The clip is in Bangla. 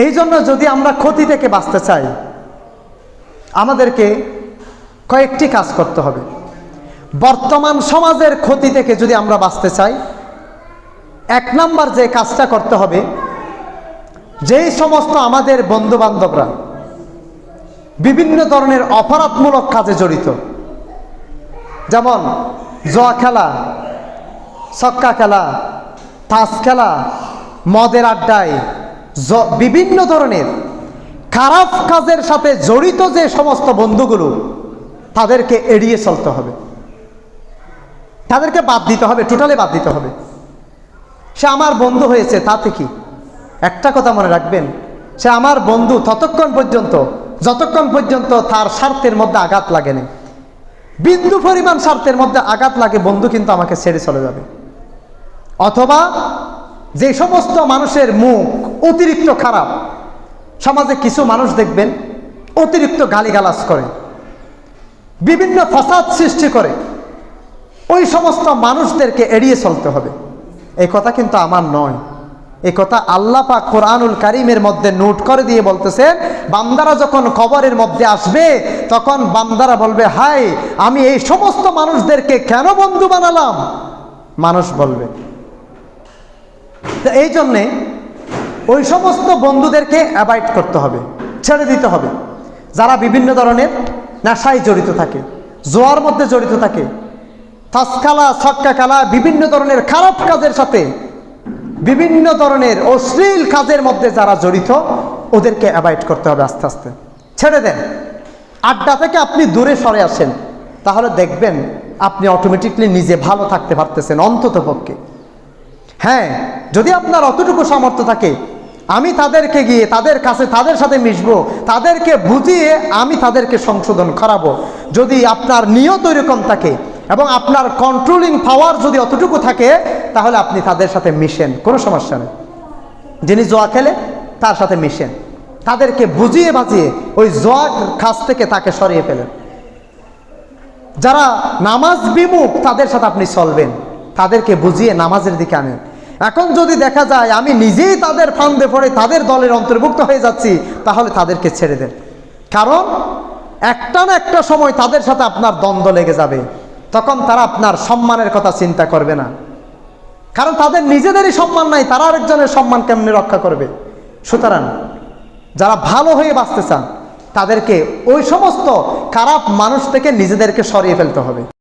এই জন্য যদি আমরা ক্ষতি থেকে বাঁচতে চাই, আমাদেরকে কয়েকটি কাজ করতে হবে। বর্তমান সমাজের ক্ষতি থেকে যদি আমরা বাঁচতে চাই, এক নাম্বার যে কাজটা করতে হবে, যেই সমস্ত আমাদের বন্ধু বান্ধবরা বিভিন্ন ধরনের অপরাধমূলক কাজে জড়িত, যেমন জুয়া খেলা, ছক্কা খেলা, তাস খেলা, মদের আড্ডায়, বিভিন্ন ধরনের খারাপ কাজের সাথে জড়িত যে সমস্ত বন্ধুগুলো, তাদেরকে এড়িয়ে চলতে হবে, তাদেরকে বাদ দিতে হবে, টোটালি বাদ দিতে হবে। সে আমার বন্ধু হয়েছে তাতে কি? একটা কথা মনে রাখবেন, সে আমার বন্ধু ততক্ষণ পর্যন্ত যতক্ষণ পর্যন্ত তার স্বার্থের মধ্যে আঘাত লাগেনি। বিন্দু পরিমাণ স্বার্থের মধ্যে আঘাত লাগে, বন্ধু কিন্তু আমাকে ছেড়ে চলে যাবে। অথবা যে সমস্ত মানুষের মুখ অতিরিক্ত খারাপ, সমাজে কিছু মানুষ দেখবেন অতিরিক্ত গালিগালাজ করে, বিভিন্ন ফাসাদ সৃষ্টি করে, ওই সমস্ত মানুষদেরকে এড়িয়ে চলতে হবে। এই কথা কিন্তু আমার নয়, এই কথা আল্লাহ পাক কোরআনুল কারীমের মধ্যে নোট করে দিয়ে বলতেছেন, বান্দারা যখন কবরের মধ্যে আসবে তখন বান্দারা বলবে, হায় আমি এই সমস্ত মানুষদেরকে কেন বন্ধু বানালাম। মানুষ বলবে। তো এই জন্যে ওই সমস্ত বন্ধুদেরকে অ্যাভয়েড করতে হবে, ছেড়ে দিতে হবে, যারা বিভিন্ন ধরনের নেশায় জড়িত থাকে, জোয়ার মধ্যে জড়িত থাকে, তাস খেলা, ছক্কা খেলা, বিভিন্ন ধরনের খারাপ কাজের সাথে, বিভিন্ন ধরনের অশ্লীল কাজের মধ্যে যারা জড়িত, ওদেরকে অ্যাভয়েড করতে হবে। আস্তে আস্তে ছেড়ে দেন, আড্ডা থেকে আপনি দূরে সরে আসেন, তাহলে দেখবেন আপনি অটোমেটিকলি নিজে ভালো থাকতে পারতেছেন অন্তত পক্ষে। হ্যাঁ, যদি আপনার অতটুকু সামর্থ্য থাকে, আমি তাদেরকে গিয়ে তাদের কাছে তাদের সাথে মিশবো, তাদেরকে বুঝিয়ে আমি তাদেরকে সংশোধন করাবো, যদি আপনার নিয়ত এরকম থাকে এবং আপনার কন্ট্রোলিং পাওয়ার যদি অতটুকু থাকে, তাহলে আপনি তাদের সাথে মিশেন, কোনো সমস্যা নেই। যিনি জোয়া খেলে তার সাথে মিশেন, তাদেরকে বুঝিয়ে বাজিয়ে ওই জোয়ার কাছ থেকে তাকে সরিয়ে ফেলেন। যারা নামাজ বিমুখ, তাদের সাথে আপনি চলবেন, তাদেরকে বুঝিয়ে নামাজের দিকে আনেন। এখন যদি দেখা যায় আমি নিজেই তাদের ফান্দে পড়ে তাদের দলের অন্তর্ভুক্ত হয়ে যাচ্ছি, তাহলে তাদেরকে ছেড়ে দেন। কারণ একটা না একটা সময় তাদের সাথে আপনার দ্বন্দ্ব লেগে যাবে, তখন তারা আপনার সম্মানের কথা চিন্তা করবে না, কারণ তাদের নিজেদেরই সম্মান নাই, তারা আরেকজনের সম্মান কেমনে রক্ষা করবে। সুতরাং যারা ভালো হয়ে বাঁচতে চান, তাদেরকে ওই সমস্ত খারাপ মানুষ থেকে নিজেদেরকে সরিয়ে ফেলতে হবে।